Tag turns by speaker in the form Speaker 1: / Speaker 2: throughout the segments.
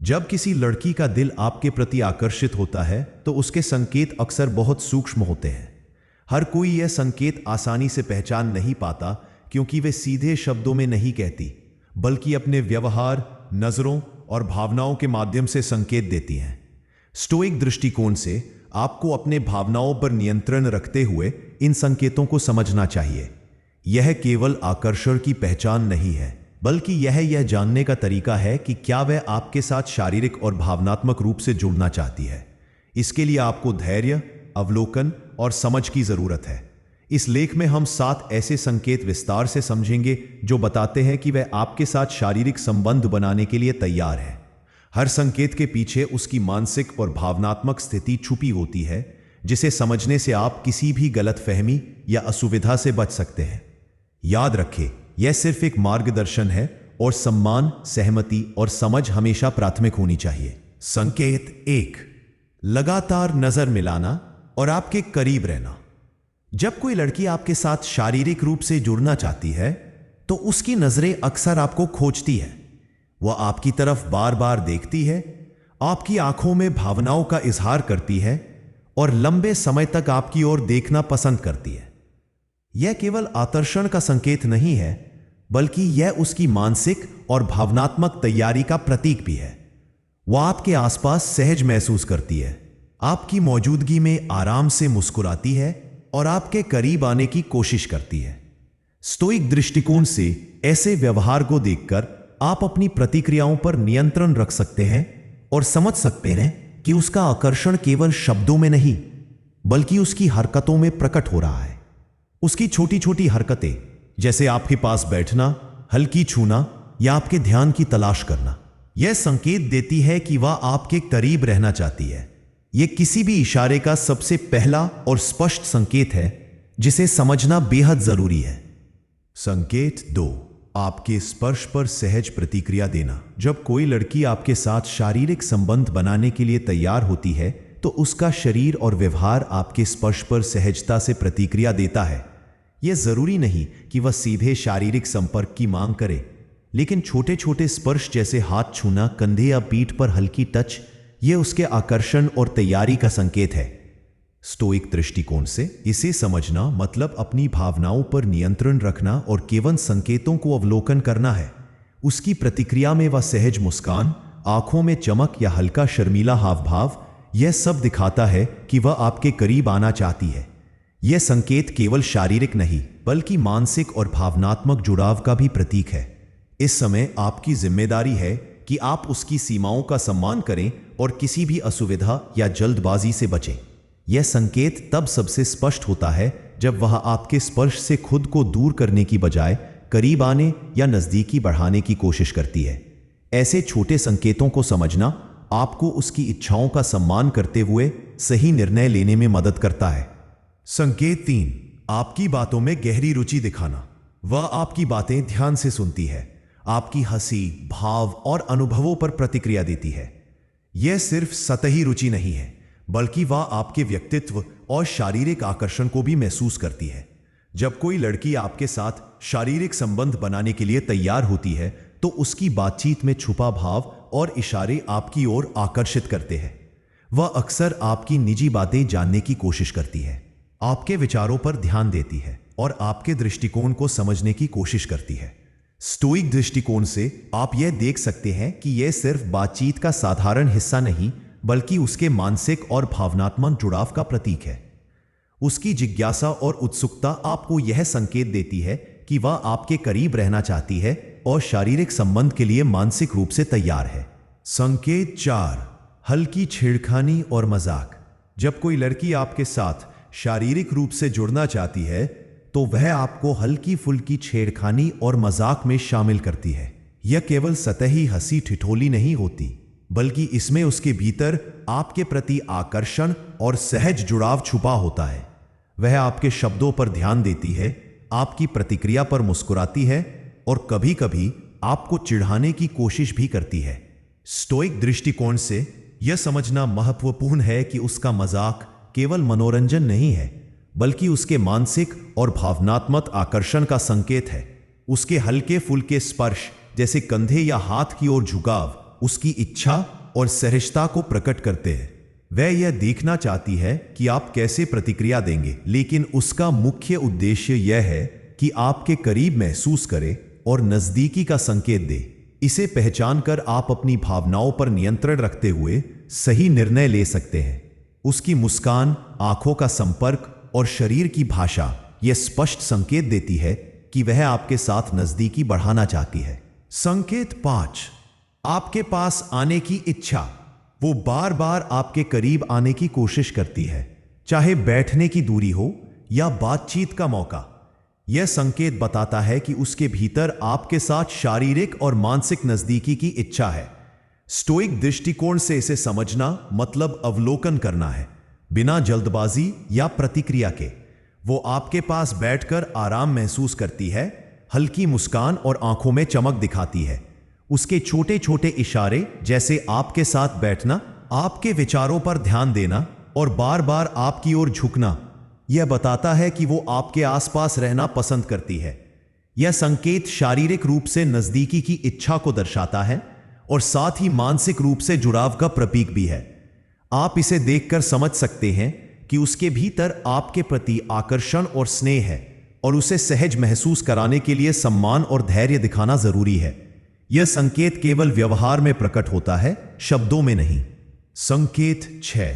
Speaker 1: जब किसी लड़की का दिल आपके प्रति आकर्षित होता है तो उसके संकेत अक्सर बहुत सूक्ष्म होते हैं। हर कोई यह संकेत आसानी से पहचान नहीं पाता, क्योंकि वे सीधे शब्दों में नहीं कहती, बल्कि अपने व्यवहार, नजरों और भावनाओं के माध्यम से संकेत देती हैं। स्टोइक दृष्टिकोण से आपको अपने भावनाओं पर नियंत्रण रखते हुए इन संकेतों को समझना चाहिए। यह केवल आकर्षण की पहचान नहीं है, बल्कि यह जानने का तरीका है कि क्या वह आपके साथ शारीरिक और भावनात्मक रूप से जुड़ना चाहती है। इसके लिए आपको धैर्य, अवलोकन और समझ की जरूरत है। इस लेख में हम 7 ऐसे संकेत विस्तार से समझेंगे जो बताते हैं कि वह आपके साथ शारीरिक संबंध बनाने के लिए तैयार है। हर संकेत के पीछे उसकी मानसिक और भावनात्मक स्थिति छुपी होती है, जिसे समझने से आप किसी भी गलतफहमी या असुविधा से बच सकते हैं। याद रखें, यह सिर्फ एक मार्गदर्शन है और सम्मान, सहमति और समझ हमेशा प्राथमिक होनी चाहिए। संकेत 1, लगातार नजर मिलाना और आपके करीब रहना। जब कोई लड़की आपके साथ शारीरिक रूप से जुड़ना चाहती है तो उसकी नजरें अक्सर आपको खोजती है। वह आपकी तरफ बार बार देखती है, आपकी आंखों में भावनाओं का इजहार करती है और लंबे समय तक आपकी ओर देखना पसंद करती है। यह केवल आकर्षण का संकेत नहीं है, बल्कि यह उसकी मानसिक और भावनात्मक तैयारी का प्रतीक भी है। वह आपके आसपास सहज महसूस करती है, आपकी मौजूदगी में आराम से मुस्कुराती है और आपके करीब आने की कोशिश करती है। स्टोइक दृष्टिकोण से ऐसे व्यवहार को देखकर आप अपनी प्रतिक्रियाओं पर नियंत्रण रख सकते हैं और समझ सकते हैं कि उसका आकर्षण केवल शब्दों में नहीं, बल्कि उसकी हरकतों में प्रकट हो रहा है। उसकी छोटी छोटी हरकतें, जैसे आपके पास बैठना, हल्की छूना या आपके ध्यान की तलाश करना, यह संकेत देती है कि वह आपके करीब रहना चाहती है। यह किसी भी इशारे का सबसे पहला और स्पष्ट संकेत है, जिसे समझना बेहद जरूरी है। संकेत 2, आपके स्पर्श पर सहज प्रतिक्रिया देना। जब कोई लड़की आपके साथ शारीरिक संबंध बनाने के लिए तैयार होती है तो उसका शरीर और व्यवहार आपके स्पर्श पर सहजता से प्रतिक्रिया देता है। यह जरूरी नहीं कि वह सीधे शारीरिक संपर्क की मांग करे, लेकिन छोटे छोटे स्पर्श जैसे हाथ छूना, कंधे या पीठ पर हल्की टच, यह उसके आकर्षण और तैयारी का संकेत है। स्टोइक दृष्टिकोण से इसे समझना मतलब अपनी भावनाओं पर नियंत्रण रखना और केवल संकेतों को अवलोकन करना है। उसकी प्रतिक्रिया में वह सहज मुस्कान, आंखों में चमक या हल्का शर्मीला हावभाव, यह सब दिखाता है कि वह आपके करीब आना चाहती है। यह संकेत केवल शारीरिक नहीं, बल्कि मानसिक और भावनात्मक जुड़ाव का भी प्रतीक है। इस समय आपकी जिम्मेदारी है कि आप उसकी सीमाओं का सम्मान करें और किसी भी असुविधा या जल्दबाजी से बचें। यह संकेत तब सबसे स्पष्ट होता है जब वह आपके स्पर्श से खुद को दूर करने की बजाय करीब आने या नजदीकी बढ़ाने की कोशिश करती है। ऐसे छोटे संकेतों को समझना आपको उसकी इच्छाओं का सम्मान करते हुए सही निर्णय लेने में मदद करता है। संकेत 3, आपकी बातों में गहरी रुचि दिखाना। वह आपकी बातें ध्यान से सुनती है, आपकी हंसी, भाव और अनुभवों पर प्रतिक्रिया देती है। यह सिर्फ सतही रुचि नहीं है, बल्कि वह आपके व्यक्तित्व और शारीरिक आकर्षण को भी महसूस करती है। जब कोई लड़की आपके साथ शारीरिक संबंध बनाने के लिए तैयार होती है तो उसकी बातचीत में छुपा भाव और इशारे आपकी ओर आकर्षित करते हैं। वह अक्सर आपकी निजी बातें जानने की कोशिश करती है, आपके विचारों पर ध्यान देती है और आपके दृष्टिकोण को समझने की कोशिश करती है। स्टोइक दृष्टिकोण से आप यह देख सकते हैं कि यह सिर्फ बातचीत का साधारण हिस्सा नहीं, बल्कि उसके मानसिक और भावनात्मक जुड़ाव का प्रतीक है। उसकी जिज्ञासा और उत्सुकता आपको यह संकेत देती है कि वह आपके करीब रहना चाहती है और शारीरिक संबंध के लिए मानसिक रूप से तैयार है। संकेत 4, हल्की छेड़खानी और मजाक। जब कोई लड़की आपके साथ शारीरिक रूप से जुड़ना चाहती है तो वह आपको हल्की फुल्की छेड़खानी और मजाक में शामिल करती है। यह केवल सतही हंसी ठिठोली नहीं होती, बल्कि इसमें उसके भीतर आपके प्रति आकर्षण और सहज जुड़ाव छुपा होता है। वह आपके शब्दों पर ध्यान देती है, आपकी प्रतिक्रिया पर मुस्कुराती है और कभी कभी आपको चिढ़ाने की कोशिश भी करती है। स्टोइक दृष्टिकोण से यह समझना महत्वपूर्ण है कि उसका मजाक केवल मनोरंजन नहीं है, बल्कि उसके मानसिक और भावनात्मक आकर्षण का संकेत है। उसके हल्के फुल्के स्पर्श, जैसे कंधे या हाथ की ओर झुकाव, उसकी इच्छा और सहजता को प्रकट करते हैं। वह यह देखना चाहती है कि आप कैसे प्रतिक्रिया देंगे, लेकिन उसका मुख्य उद्देश्य यह है कि आपके करीब महसूस करे और नजदीकी का संकेत दे। इसे पहचान कर आप अपनी भावनाओं पर नियंत्रण रखते हुए सही निर्णय ले सकते हैं। उसकी मुस्कान, आंखों का संपर्क और शरीर की भाषा यह स्पष्ट संकेत देती है कि वह आपके साथ नजदीकी बढ़ाना चाहती है। संकेत 5, आपके पास आने की इच्छा। वो बार बार आपके करीब आने की कोशिश करती है, चाहे बैठने की दूरी हो या बातचीत का मौका। यह संकेत बताता है कि उसके भीतर आपके साथ शारीरिक और मानसिक नजदीकी की इच्छा है। स्टोइक दृष्टिकोण से इसे समझना मतलब अवलोकन करना है, बिना जल्दबाजी या प्रतिक्रिया के। वो आपके पास बैठकर आराम महसूस करती है, हल्की मुस्कान और आंखों में चमक दिखाती है। उसके छोटे छोटे इशारे, जैसे आपके साथ बैठना, आपके विचारों पर ध्यान देना और बार बार आपकी ओर झुकना, यह बताता है कि वो आपके आसपास रहना पसंद करती है। यह संकेत शारीरिक रूप से नजदीकी की इच्छा को दर्शाता है और साथ ही मानसिक रूप से जुड़ाव का प्रतीक भी है। आप इसे देखकर समझ सकते हैं कि उसके भीतर आपके प्रति आकर्षण और स्नेह है और उसे सहज महसूस कराने के लिए सम्मान और धैर्य दिखाना जरूरी है। यह संकेत केवल व्यवहार में प्रकट होता है, शब्दों में नहीं। संकेत 6,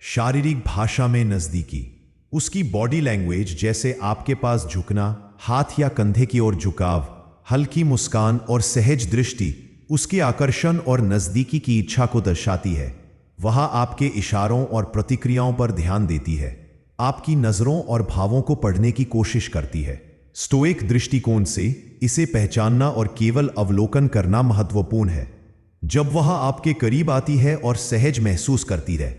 Speaker 1: शारीरिक भाषा में नजदीकी। उसकी बॉडी लैंग्वेज, जैसे आपके पास झुकना, हाथ या कंधे की ओर झुकाव, हल्की मुस्कान और सहज दृष्टि, उसके आकर्षण और नजदीकी की इच्छा को दर्शाती है। वह आपके इशारों और प्रतिक्रियाओं पर ध्यान देती है, आपकी नजरों और भावों को पढ़ने की कोशिश करती है। स्टोइक दृष्टिकोण से इसे पहचानना और केवल अवलोकन करना महत्वपूर्ण है। जब वह आपके करीब आती है और सहज महसूस करती है,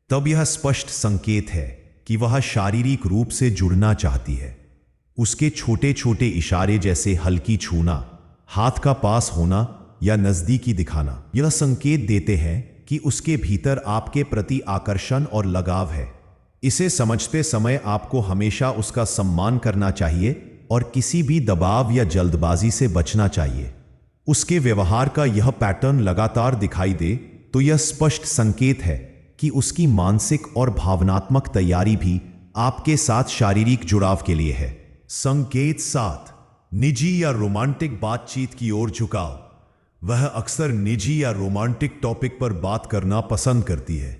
Speaker 1: तब यह स्पष्ट संकेत है कि वह शारीरिक रूप से जुड़ना चाहती है। उसके छोटे छोटे इशारे, जैसे हल्की छूना, हाथ का पास होना या नजदीकी दिखाना, यह संकेत देते हैं कि उसके भीतर आपके प्रति आकर्षण और लगाव है। इसे समझते समय आपको हमेशा उसका सम्मान करना चाहिए और किसी भी दबाव या जल्दबाजी से बचना चाहिए। उसके व्यवहार का यह पैटर्न लगातार दिखाई दे तो यह स्पष्ट संकेत है कि उसकी मानसिक और भावनात्मक तैयारी भी आपके साथ शारीरिक जुड़ाव के लिए है। संकेत 7, निजी या रोमांटिक बातचीत की ओर झुकाव। वह अक्सर निजी या रोमांटिक टॉपिक पर बात करना पसंद करती है।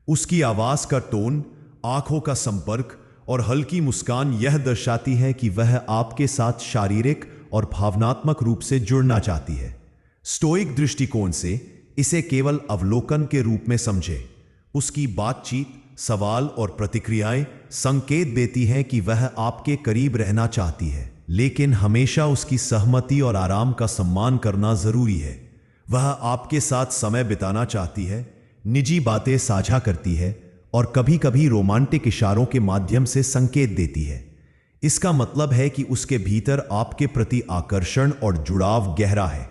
Speaker 1: उसकी आवाज का टोन, आंखों का संपर्क और हल्की मुस्कान यह दर्शाती है कि वह आपके साथ शारीरिक और भावनात्मक रूप से जुड़ना चाहती है। स्टोइक दृष्टिकोण से इसे केवल अवलोकन के रूप में समझे। उसकी बातचीत, सवाल और प्रतिक्रियाएं संकेत देती हैं कि वह आपके करीब रहना चाहती है, लेकिन हमेशा उसकी सहमति और आराम का सम्मान करना जरूरी है। वह आपके साथ समय बिताना चाहती है, निजी बातें साझा करती है और कभी कभी रोमांटिक इशारों के माध्यम से संकेत देती है। इसका मतलब है कि उसके भीतर आपके प्रति आकर्षण और जुड़ाव गहरा है।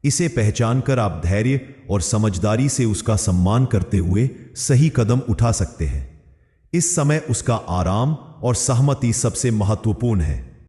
Speaker 1: इसे पहचानकर आप धैर्य और समझदारी से उसका सम्मान करते हुए सही कदम उठा सकते हैं। इस समय उसका आराम और सहमति सबसे महत्वपूर्ण है।